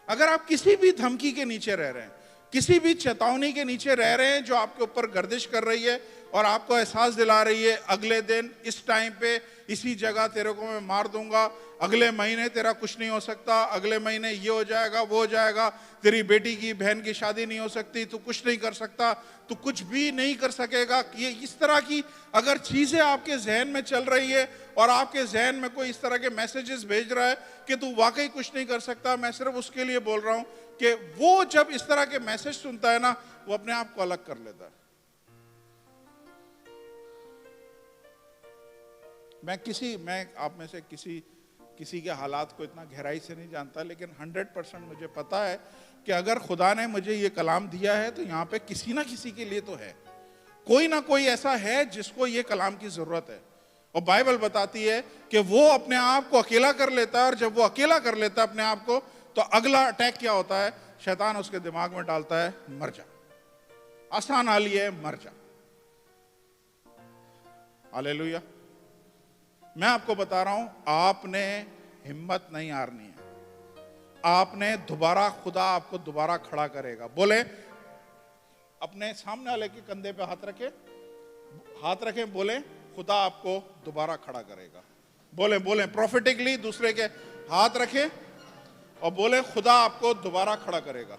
अगर आप किसी भी धमकी के नीचे रह रहे हैं, किसी भी चेतावनी के नीचे रह रहे हैं जो आपके ऊपर गर्दिश कर रही है और आपको एहसास दिला रही है अगले दिन इस टाइम पे इसी जगह तेरे को मैं मार दूंगा, अगले महीने तेरा कुछ नहीं हो सकता, अगले महीने ये हो जाएगा, वो हो जाएगा, तेरी बेटी की, बहन की शादी नहीं हो सकती, तू कुछ नहीं कर सकता, तू कुछ भी नहीं कर सकेगा, ये इस तरह की अगर चीजें आपके जहन में चल रही है और आपके जहन में कोई इस तरह के मैसेजेस भेज रहा है कि तू वाकई कुछ नहीं कर सकता, मैं सिर्फ उसके लिए बोल रहा हूं कि वो जब इस तरह के मैसेज सुनता है ना, वो अपने आप को अलग कर लेता है। मैं आप में से किसी के हालात को इतना गहराई से नहीं जानता, लेकिन 100% मुझे पता है कि अगर खुदा ने मुझे ये कलाम दिया है तो यहाँ पे किसी ना किसी के लिए तो है, कोई ना कोई ऐसा है जिसको ये कलाम की जरूरत है। और बाइबल बताती है कि वो अपने आप को अकेला कर लेता है और जब वो अकेला कर लेता है अपने आप को, तो अगला अटैक क्या होता है? शैतान उसके दिमाग में डालता है, मर जा, आसान हाली है, मर जा। हालेलुया। मैं आपको बता रहा हूं, आपने हिम्मत नहीं हारनी है। आपने दोबारा, खुदा आपको दोबारा खड़ा करेगा। बोले, अपने सामने वाले के कंधे पे हाथ रखें, बोले खुदा आपको दोबारा खड़ा करेगा। बोले प्रोफेटिकली दूसरे के हाथ रखें और बोले खुदा आपको दोबारा खड़ा करेगा।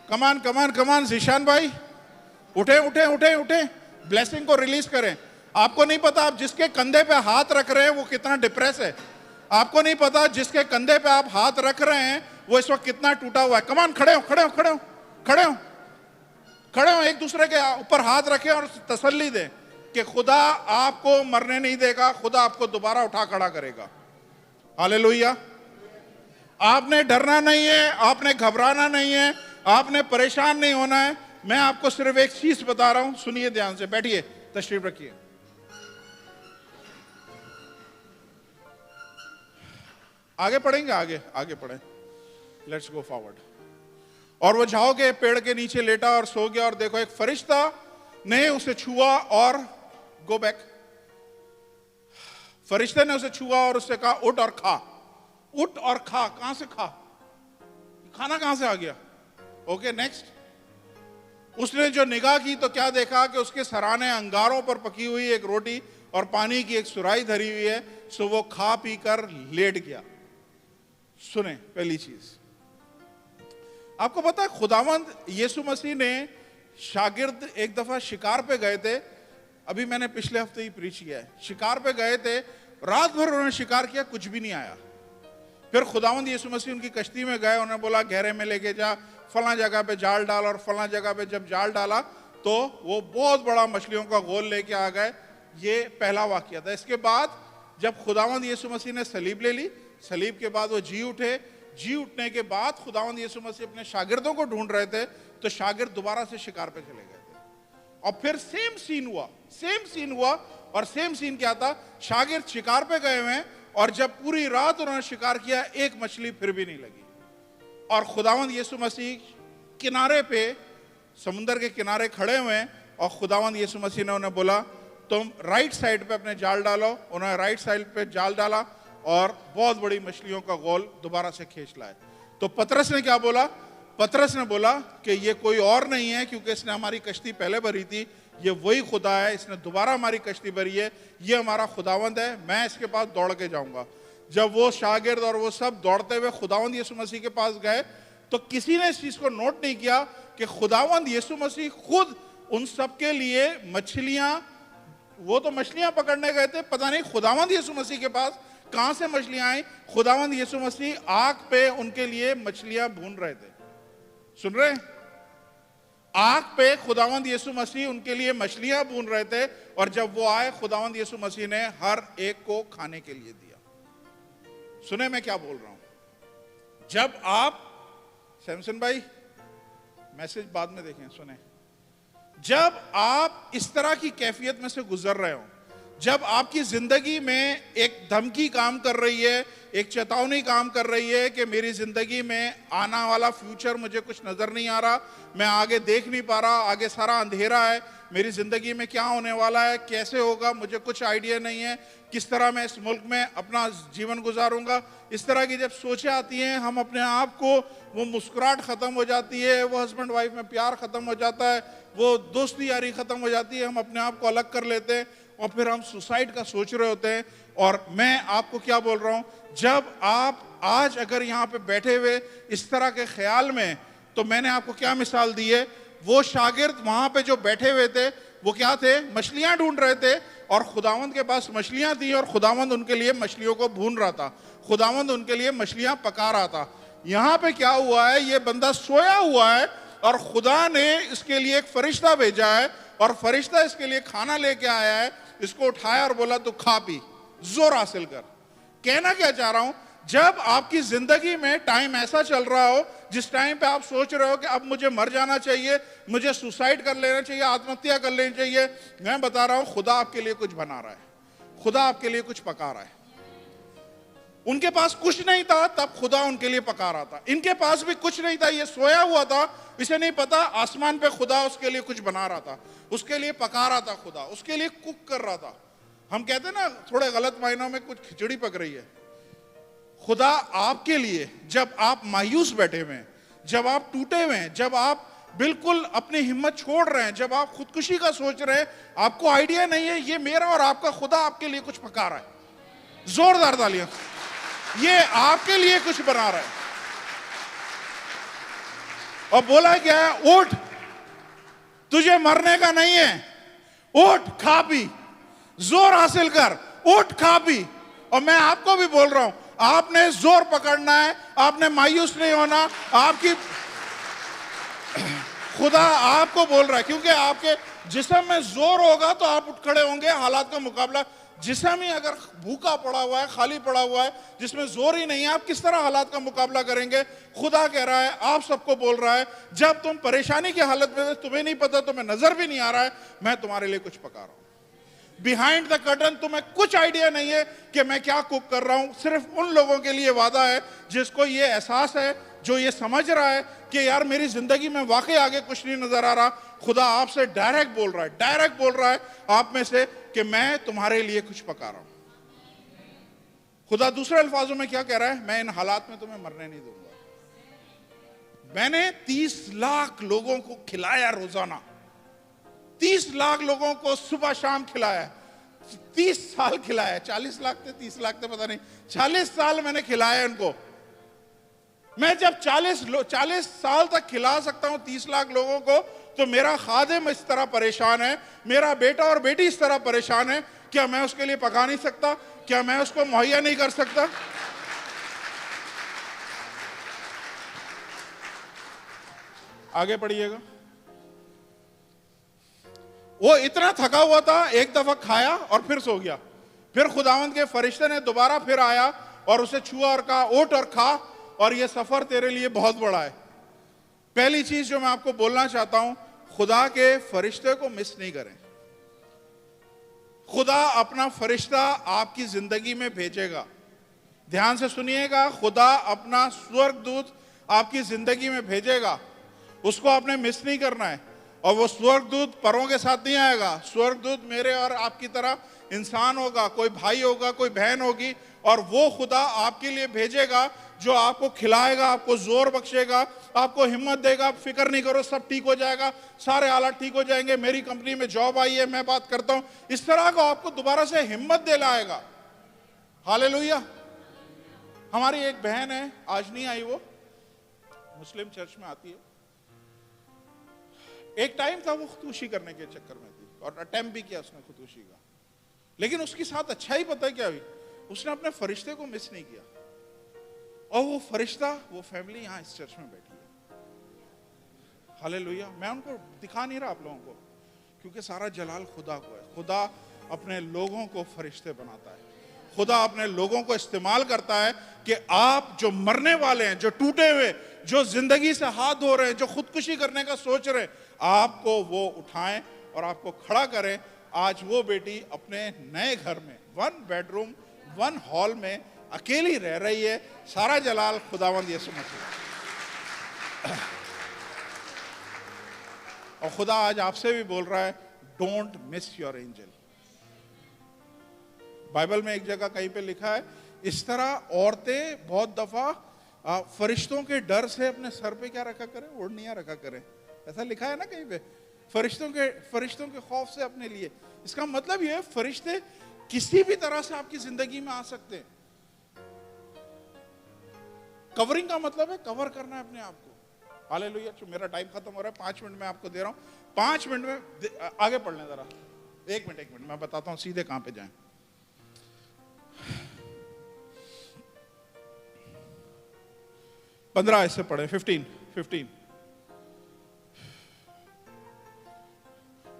कमान जीशान भाई, उठे, ब्लेसिंग को रिलीज करें। आपको नहीं पता आप जिसके कंधे पे हाथ रख रहे हैं वो कितना डिप्रेस है। आपको नहीं पता जिसके कंधे पे आप हाथ रख रहे हैं वो इस वक्त कितना टूटा हुआ है। कमान, खड़े हो, एक दूसरे के ऊपर हाथ रखें और तसल्ली दें कि खुदा आपको मरने नहीं देगा, खुदा आपको दोबारा उठा खड़ा करेगा। हालेलुया। आपने डरना नहीं है, आपने घबराना नहीं है, आपने परेशान नहीं होना है। मैं आपको सिर्फ एक चीज बता रहा हूं, सुनिए ध्यान से, बैठिए, तशरीफ रखिए। आगे पढ़ेंगे, आगे पढ़ें, लेट्स गो फॉरवर्ड। और वो जाओगे, पेड़ के नीचे लेटा और सो गया, और देखो एक फरिश्ता ने उसे छुआ और गो बैक। फरिश्ते ने उसे छुआ और उससे कहा उठ और खा। कहां से खा? खाना कहां से आ गया? Okay, next. उसने जो निगाह की तो क्या देखा कि उसके सराहने अंगारों पर पकी हुई एक रोटी और पानी की एक सुराही धरी हुई है। सो वो खा पी कर लेट गया। सुने, पहली चीज आपको पता है, खुदावंद यीशु मसीह ने शागिर्द एक दफा शिकार पे गए थे। अभी मैंने पिछले हफ्ते ही प्रीच किया है। शिकार पे गए थे, रात भर उन्होंने शिकार किया, कुछ भी नहीं आया। फिर खुदावंद यीशु मसीह उनकी कश्ती में गए, उन्होंने बोला गहरे में लेके जा, फला जगह पे जाल डाल, और फला जगह पे जब जाल डाला तो वो बहुत बड़ा मछलियों का गोल लेके आ गए। ये पहला वाकया था। इसके बाद जब खुदावंद यीशु मसीह ने सलीब ले ली, सलीब के बाद वो जी उठे। जी उठने के बाद खुदावंद यीशु मसीह अपने शागिर्दों को ढूंढ रहे थे, तो शागिर्द दोबारा से शिकार पे चले गए थे। और फिर सेम सीन हुआ। और सेम सीन क्या था? शागिर्द शिकार पे गए हुए हैं, और जब पूरी रात उन्होंने शिकार किया, एक मछली फिर भी नहीं लगी। और खुदावंद यीशु मसीह किनारे पे, समुद्र के किनारे खड़े हुए हैं, और खुदावंद यीशु मसीह ने उन्हें बोला तुम राइट साइड पे अपने जाल डालो। उन्होंने राइट साइड पे जाल डाला और बहुत बड़ी मछलियों का गोल दोबारा से खींच लाए। तो पतरस ने क्या बोला? पतरस ने बोला कि ये कोई और नहीं है, क्योंकि इसने हमारी कश्ती पहले भरी थी, ये वही खुदा है, इसने दोबारा हमारी कश्ती भरी है, ये हमारा खुदावंद है, मैं इसके पास दौड़ के जाऊंगा। जब वो शागिर्द और वो सब दौड़ते हुए खुदावंद यीशु मसीह के पास गए, तो किसी ने इस चीज को नोट नहीं किया कि खुदावंद यीशु मसीह खुद उन सब के लिए मछलियां, वो तो मछलियां पकड़ने गए थे, पता नहीं खुदावंद यीशु मसीह के पास कहां से मछलियां आई। खुदावंद यीशु मसीह आग पे उनके लिए मछलियां भून रहे थे। सुन रहे? आग पे खुदावंद यीशु मसीह उनके लिए मछलियां भून रहे थे, और जब वो आए, खुदावंद यीशु मसीह ने हर एक को खाने के लिए दिया। सुने मैं क्या बोल रहा हूं? जब आप, सैमसन भाई मैसेज बाद में देखें, सुने, जब आप इस तरह की कैफियत में से गुजर रहे हो, जब आपकी जिंदगी में एक धमकी काम कर रही है, एक चेतावनी काम कर रही है कि मेरी जिंदगी में आने वाला फ्यूचर मुझे कुछ नजर नहीं आ रहा, मैं आगे देख नहीं पा रहा, आगे सारा अंधेरा है, मेरी जिंदगी में क्या होने वाला है, कैसे होगा, मुझे कुछ आइडिया नहीं है, किस तरह मैं इस मुल्क में अपना जीवन गुजारूंगा। इस तरह की जब सोचें आती हैं, हम अपने आप को, वो मुस्कुराहट खत्म हो जाती है, वो हस्बैंड वाइफ में प्यार खत्म हो जाता है, वो दोस्ती यारी खत्म हो जाती है, हम अपने आप को अलग कर लेते हैं, और फिर हम सुसाइड का सोच रहे होते हैं। और मैं आपको क्या बोल रहा हूं, जब आप आज अगर यहाँ पे बैठे हुए इस तरह के ख्याल में, तो मैंने आपको क्या मिसाल दी है, वो शागिर्द वहां पे जो बैठे हुए थे, वो क्या थे? मछलियां ढूंढ रहे थे, और खुदावंद के पास मछलियां थी, और खुदावंद उनके लिए मछलियों को भून रहा था, खुदावंद उनके लिए मछलियां पका रहा था। यहाँ पे क्या हुआ है? ये बंदा सोया हुआ है, और खुदा ने इसके लिए एक फरिश्ता भेजा है, और फरिश्ता इसके लिए खाना लेके आया है, इसको उठाया और बोला तू खा पी, जोर हासिल कर। कहना क्या चाह रहा हूं, जब आपकी जिंदगी में टाइम ऐसा चल रहा हो जिस टाइम पे आप सोच रहे हो कि अब मुझे मर जाना चाहिए, मुझे सुसाइड कर लेना चाहिए, आत्महत्या कर लेनी चाहिए, मैं बता रहा हूं खुदा आपके लिए कुछ बना रहा है, खुदा आपके लिए कुछ पका रहा है। उनके पास कुछ नहीं था, तब खुदा उनके लिए पका रहा था। इनके पास भी कुछ नहीं था, ये सोया हुआ था, इसे नहीं पता आसमान पे खुदा उसके लिए कुछ बना रहा था, उसके लिए पका रहा था, खुदा उसके लिए कुक कर रहा था। हम कहते हैं ना थोड़े गलत मायनों में, कुछ खिचड़ी पक रही है। खुदा आपके लिए, जब आप मायूस बैठे हुए हैं, जब आप टूटे हुए हैं, जब आप बिल्कुल अपनी हिम्मत छोड़ रहे हैं, जब आप खुदकुशी का सोच रहे हैं, आपको आइडिया नहीं है, ये मेरा और आपका खुदा आपके लिए कुछ पका रहा है। जोरदार तालियां। ये आपके लिए कुछ बना रहा है। और बोला क्या है? उठ, तुझे मरने का नहीं है, उठ खा पी, जोर हासिल कर, उठ खा पी। और मैं आपको भी बोल रहा हूं, आपने जोर पकड़ना है, आपने मायूस नहीं होना। आपकी खुदा आपको बोल रहा है, क्योंकि आपके जिस्म में जोर होगा तो आप उठ खड़े होंगे, हालात का मुकाबला। जिस्म ही अगर भूखा पड़ा हुआ है, खाली पड़ा हुआ है, जिसमें जोर ही नहीं है, आप किस तरह हालात का मुकाबला करेंगे? खुदा कह रहा है, आप सबको बोल रहा है, जब तुम परेशानी की हालत में, तुम्हें नहीं पता, तुम्हें नजर भी नहीं आ रहा है, मैं तुम्हारे लिए कुछ पका रहा हूं। बिहाइंड द कर्टन तुम्हें कुछ आइडिया नहीं है कि मैं क्या कुक कर रहा हूं। सिर्फ उन लोगों के लिए वादा है जिसको ये एहसास है, जो ये समझ रहा है कि यार मेरी जिंदगी में वाकई आगे कुछ नहीं नजर आ रहा। खुदा आपसे डायरेक्ट बोल रहा है, डायरेक्ट बोल रहा है आप में से कि मैं तुम्हारे लिए कुछ पका रहा हूं। खुदा दूसरे अल्फाजों में क्या कह रहा है? मैं इन हालात में तुम्हें मरने नहीं दूंगा। मैंने 30 लाख लोगों को खिलाया रोजाना, 30 लाख लोगों को सुबह शाम खिलाया, 30 साल खिलाया। 40 लाख थे, 30 लाख थे, पता नहीं, 40 साल मैंने खिलाया इनको। मैं जब 40 साल तक खिला सकता हूं 30 लाख लोगों को, तो मेरा खादिम इस तरह परेशान है, मेरा बेटा और बेटी इस तरह परेशान है, क्या मैं उसके लिए पका नहीं सकता? क्या मैं उसको मुहैया नहीं कर सकता? आगे पढ़िएगा। वो इतना थका हुआ था, एक दफा खाया और फिर सो गया। फिर खुदावंद के फरिश्ते ने दोबारा फिर आया और उसे छुआ और कहा, उठ और खा, और ये सफर तेरे लिए बहुत बड़ा है। पहली चीज जो मैं आपको बोलना चाहता हूं, खुदा के फरिश्ते को मिस नहीं करें। खुदा अपना फरिश्ता आपकी जिंदगी में भेजेगा। ध्यान से सुनिएगा, खुदा अपना स्वर्गदूत आपकी जिंदगी में भेजेगा, उसको आपने मिस नहीं करना है। और वो स्वर्गदूत परों के साथ नहीं आएगा। स्वर्गदूत मेरे और आपकी तरह इंसान होगा, कोई भाई होगा, कोई बहन होगी, और वो खुदा आपके लिए भेजेगा जो आपको खिलाएगा, आपको जोर बख्शेगा, आपको हिम्मत देगा। फिक्र नहीं करो, सब ठीक हो जाएगा, सारे हालात ठीक हो जाएंगे, मेरी कंपनी में जॉब आई है, मैं बात करता हूं, इस तरह का आपको दोबारा से हिम्मत दिलाएगा। हालेलुया। हमारी एक बहन है, आज नहीं आई, वो मुस्लिम चर्च में आती है। एक टाइम था वो खुदकुशी करने के चक्कर में थी और अटेम्प्ट भी किया उसने खुदकुशी का, लेकिन उसके साथ अच्छा ही पता है क्या हुई, उसने अपने फरिश्ते को मिस नहीं किया। और वो फरिश्ता, वो फैमिली यहाँ इस चर्च में बैठी है। हालेलुया। मैं उनको दिखा नहीं रहा आप लोगों को, क्योंकि सारा जलाल खुदा को है। खुदा अपने लोगों को फरिश्ते बनाता है। खुदा अपने लोगों को इस्तेमाल करता है कि आप जो मरने वाले हैं, जो टूटे हुए, जो जिंदगी से हाथ धो रहे हैं, जो खुदकुशी करने का सोच रहे हैं, आपको वो उठाएं और आपको खड़ा करें। आज वो बेटी अपने नए घर में 1 बेडरूम 1 हॉल में अकेली रह रही है। सारा जलाल खुदावंद यीशु मसीह। और खुदा आज आपसे भी बोल रहा है, don't miss your angel. Bible में एक जगह कहीं पे लिखा है, इस तरह औरतें बहुत दफा फरिश्तों के डर से अपने सर पे क्या रखा करें? ओढ़नियां रखा करें। ऐसा लिखा है ना कहीं पे, फरिश्तों के खौफ से अपने लिए। इसका मतलब ये है, फरिश्ते किसी भी तरह से आपकी जिंदगी में आ सकते हैं। कवरिंग का मतलब है कवर करना है अपने आप को। हालेलुया। मेरा टाइम खत्म हो रहा है, 5 मिनट में आपको दे रहा हूं। 5 मिनट में आगे पढ़ लें जरा। 1 मिनट मैं बताता हूं सीधे कहां पे जाएं। 15 ऐसे पढ़े, 15।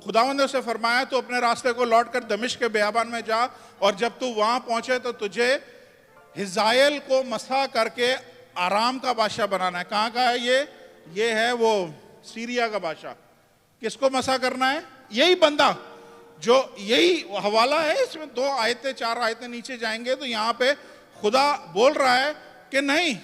खुदावंद ने उसे फरमाया, तो अपने रास्ते को लौटकर दमिश्क के बियाबान में जा, और जब तू वहां पहुंचे तो तुझे हिजायल को मसा करके आराम का बादशाह बनाना है। कहां का है ये है वो सीरिया का बादशाह। किसको मसा करना है? यही बंदा, जो यही हवाला है। इसमें 2 आयतें 4 आयतें नीचे जाएंगे तो यहां पे खुदा बोल रहा है कि नहीं,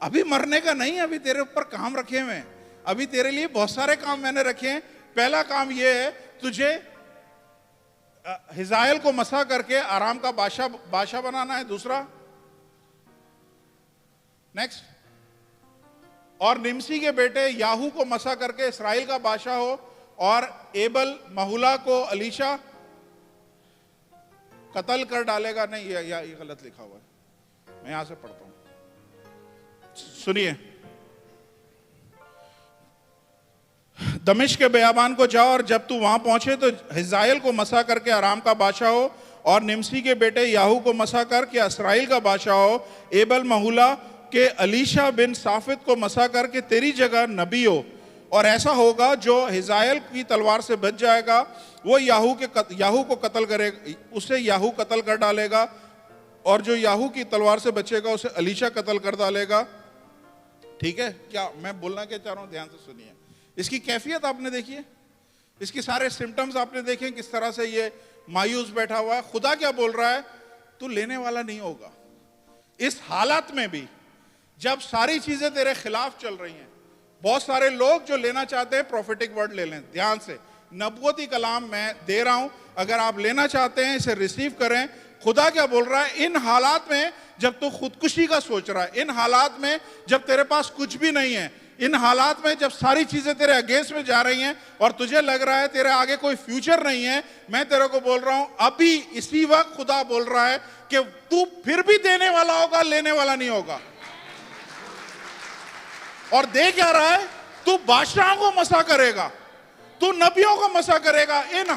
अभी मरने का नहीं, अभी तेरे ऊपर काम रखे हुए हैं, अभी तेरे लिए बहुत सारे काम मैंने रखे हैं। पहला काम यह है, तुझे हिजायल को मसा करके आराम का बादशाह बनाना है। दूसरा, नेक्स्ट, और निमसी के बेटे याहू को मसा करके इसराइल का बादशाह हो, और एबल महुला को अलीशा कत्ल कर डालेगा। नहीं, ये गलत लिखा हुआ है, मैं यहां से पढ़ता हूं, सुनिए। दमिश्क के बियाबान को जाओ, और जब तू वहां पहुंचे तो हिजायल को मसा करके आराम का बादशाह हो, और निमसी के बेटे याहू को मसा करके इसराइल का बादशाह हो। एबल महुला के अलीशा बिन साफित को मसा करके तेरी जगह नबी हो, और ऐसा होगा जो हिजायल की तलवार से बच जाएगा वो याहू को कत्ल करेगा, उसे याहू कत्ल कर डालेगा, और जो याहू की तलवार से बचेगा उसे अलीशा कत्ल कर डालेगा। ठीक है, क्या मैं बोलना क्या चाह रहा हूं, ध्यान से सुनिए। इसकी कैफियत आपने देखी है, इसके सारे सिम्टम्स आपने देखे, किस तरह से ये मायूस बैठा हुआ है। खुदा क्या बोल रहा है, तू लेने वाला नहीं होगा। इस हालत में भी जब सारी चीजें तेरे खिलाफ चल रही हैं, बहुत सारे लोग जो लेना चाहते हैं प्रोफेटिक वर्ड ले लें, ध्यान से, नबूवती कलाम मैं दे रहा हूं, अगर आप लेना चाहते हैं इसे रिसीव करें। खुदा क्या बोल रहा है, इन हालात में जब तू खुदकुशी का सोच रहा है, इन हालात में जब तेरे पास कुछ भी नहीं है, इन हालात में जब सारी चीजें तेरे अगेंस्ट में जा रही हैं और तुझे लग रहा है तेरे आगे कोई फ्यूचर नहीं है, मैं तेरे को बोल रहा हूं अभी इसी वक्त खुदा बोल रहा है कि तू फिर भी देने वाला होगा, लेने वाला नहीं होगा। और दे क्या रहा है, तू बादशाहों को मसा करेगा, तू नबियों को मसा करेगा। इन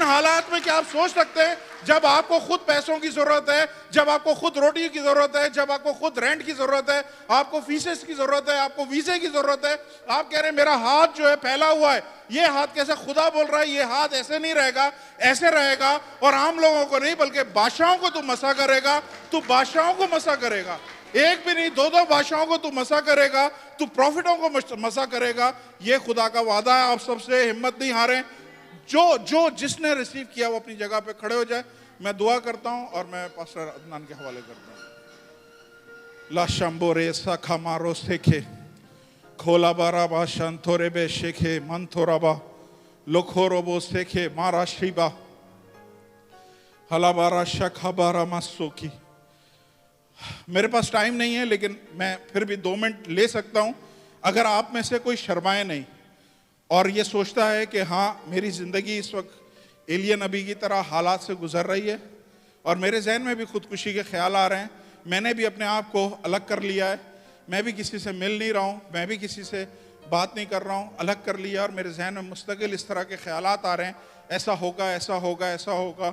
हालात में क्या आप सोच सकते हैं, जब आपको खुद पैसों की जरूरत है, जब आपको खुद रोटी की जरूरत है, जब आपको खुद रेंट की जरूरत है, आपको फीसेस की जरूरत है, आपको वीजे की जरूरत है, आप कह रहे हैं मेरा हाथ जो है फैला हुआ है, ये हाथ कैसे, खुदा बोल रहा है ये हाथ ऐसे नहीं रहेगा, ऐसे रहेगा, और आम लोगों को नहीं बल्कि बादशाहों को तू मसा करेगा, तू बादशाहों को मसा करेगा, एक भी नहीं, दो बादशाहों को तू मसा करेगा, तू प्रॉफिटों को मसा करेगा। ये खुदा का वादा है। आप सबसे हिम्मत नहीं हारें, जो जिसने रिसीव किया वो अपनी जगह पे खड़े हो जाए। मैं दुआ करता हूं और मैं पास्टर अदनान के हवाले करता हूं। ला शंबोरे सखा मारो सेखे खोला बारा बा शंथोरे बे शेखे मंथोरा बा लोखोरोबो सेखे मारा शिबा हलाबारा शखा बारा मासोकी। मेरे पास टाइम नहीं है, लेकिन मैं फिर भी 2 मिनट ले सकता हूं। अगर आप में से कोई शर्माए नहीं और ये सोचता है कि हाँ मेरी ज़िंदगी इस वक्त एलिया नबी की तरह हालात से गुजर रही है और मेरे जहन में भी खुदकुशी के ख्याल आ रहे हैं, मैंने भी अपने आप को अलग कर लिया है, मैं भी किसी से मिल नहीं रहा हूँ, मैं भी किसी से बात नहीं कर रहा हूँ, अलग कर लिया, और मेरे जहन में मुस्तकिल इस तरह के ख्यालात आ रहे हैं, ऐसा होगा, ऐसा होगा, ऐसा होगा।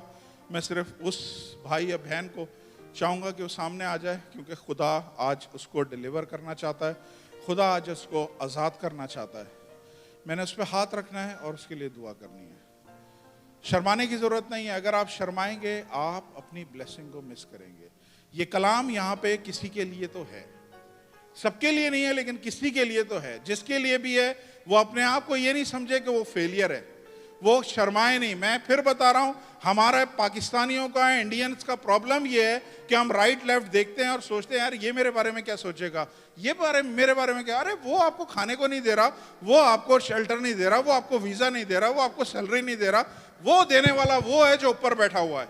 मैं सिर्फ उस भाई या बहन को चाहूँगा कि वो सामने आ जाए, क्योंकि खुदा आज उसको डिलीवर करना चाहता है, खुदा आज उसको आज़ाद करना चाहता है। मैंने उस पर हाथ रखना है और उसके लिए दुआ करनी है। शर्माने की ज़रूरत नहीं है। अगर आप शर्माएंगे आप अपनी ब्लेसिंग को मिस करेंगे। ये कलाम यहाँ पे किसी के लिए तो है, सबके लिए नहीं है, लेकिन किसी के लिए तो है। जिसके लिए भी है वो अपने आप को ये नहीं समझे कि वो फेलियर है, वो शर्माए नहीं। मैं फिर बता रहा हूं, हमारे पाकिस्तानियों का, इंडियंस का प्रॉब्लम ये है कि हम राइट लेफ्ट देखते हैं और सोचते हैं यार ये मेरे बारे में क्या सोचेगा, ये मेरे बारे में क्या, अरे वो आपको खाने को नहीं दे रहा, वो आपको शेल्टर नहीं दे रहा, वो आपको वीजा नहीं दे रहा, वो आपको सैलरी नहीं दे रहा, वो देने वाला वो है जो ऊपर बैठा हुआ है,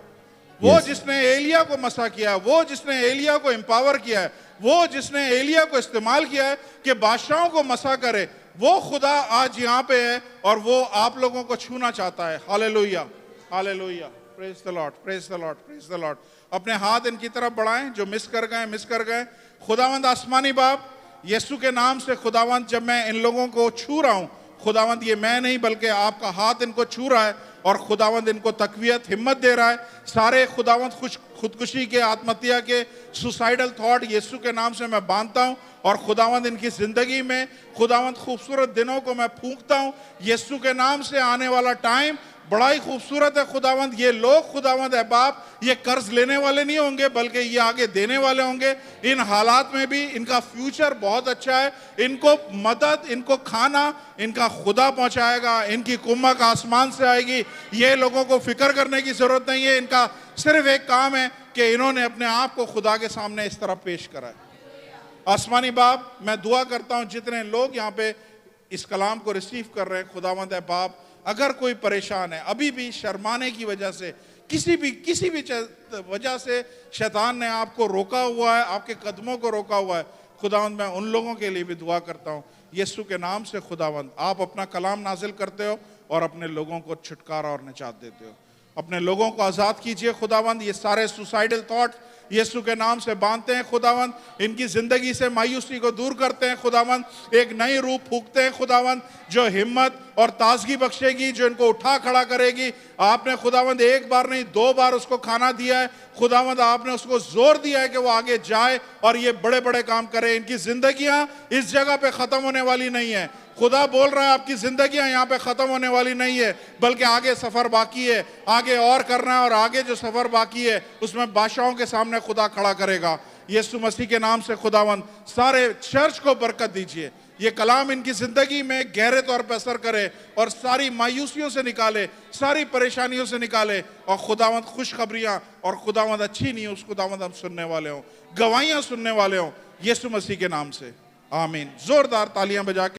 वो जिसने एलिया को मसा किया, वो जिसने एलिया को एम्पावर किया है, वो जिसने एलिया को इस्तेमाल किया है कि बादशाहों को मसा करे, वो खुदा आज यहाँ पे है और वो आप लोगों को छूना चाहता है। Hallelujah, hallelujah, praise the Lord, praise the Lord, praise the Lord. अपने हाथ इनकी तरफ बढ़ाएं, जो मिस कर गए। खुदावंद आसमानी बाप, यीशु के नाम से खुदावंद, जब मैं इन लोगों को छू रहा हूँ खुदावंद, ये मैं नहीं बल्कि आपका हाथ इनको छू रहा है और खुदावंद इनको तकवीयत, हिम्मत दे रहा है। सारे खुदावंद खुदकुशी के, आत्महत्या के, सुसाइडल थॉट यीशु के नाम से मैं बांधता हूं और खुदावंद इनकी जिंदगी में खुदावंद खूबसूरत दिनों को मैं फूंकता हूं। यीशु के नाम से आने वाला टाइम बड़ा ही खूबसूरत है खुदावंद। ये लोग खुदावंद है बाप, ये कर्ज लेने वाले नहीं होंगे बल्कि ये आगे देने वाले होंगे। इन हालात में भी इनका फ्यूचर बहुत अच्छा है। इनको मदद, इनको खाना इनका खुदा पहुंचाएगा। इनकी कुम्मक आसमान से आएगी। ये लोगों को फिक्र करने की जरूरत नहीं है। इनका सिर्फ एक काम है कि इन्होंने अपने आप को खुदा के सामने इस तरह पेश करा है। आसमानी बाप, मैं दुआ करता हूं जितने लोग यहाँ पे इस कलाम को रिसीव कर रहे हैं खुदावंद है बाप, अगर कोई परेशान है अभी भी शर्माने की वजह से, किसी भी वजह से शैतान ने आपको रोका हुआ है, आपके कदमों को रोका हुआ है, खुदावंद मैं उन लोगों के लिए भी दुआ करता हूँ यीशु के नाम से। खुदावंद आप अपना कलाम नाजिल करते हो और अपने लोगों को छुटकारा और निजात देते हो। अपने लोगों को आज़ाद कीजिए खुदावंद। ये सारे सुसाइडल थॉट यीशु के नाम से बांधते हैं खुदावंद। इनकी जिंदगी से मायूसी को दूर करते हैं खुदावंद। एक नई रूह फूंकते हैं खुदावंद जो हिम्मत और ताजगी बख्शेगी, जो इनको उठा खड़ा करेगी। आपने खुदावंद एक बार नहीं 2 बार उसको खाना दिया है खुदावंद। आपने उसको जोर दिया है कि वो आगे जाए और ये बड़े बड़े काम करे। इनकी जिंदगियां इस जगह पे खत्म होने वाली नहीं है। खुदा बोल रहा है आपकी जिंदगियां यहाँ पे खत्म होने वाली नहीं है, बल्कि आगे सफर बाकी है, आगे और करना है। और आगे जो सफर बाकी है उसमें बादशाहों के सामने खुदा खड़ा करेगा। यीशु मसीह के नाम से खुदावंद सारे चर्च को बरकत दीजिए। ये कलाम इनकी जिंदगी में गहरे तौर पर असर करे और सारी मायूसियों से निकाले, सारी परेशानियों से निकाले। और खुदावंद खुशखबरियां और खुदावंद अच्छी न्यूज़ खुदावंद हम सुनने वाले हों, गवाहियां सुनने वाले हों यीशु मसीह के नाम से। आमीन। जोरदार तालियां बजा के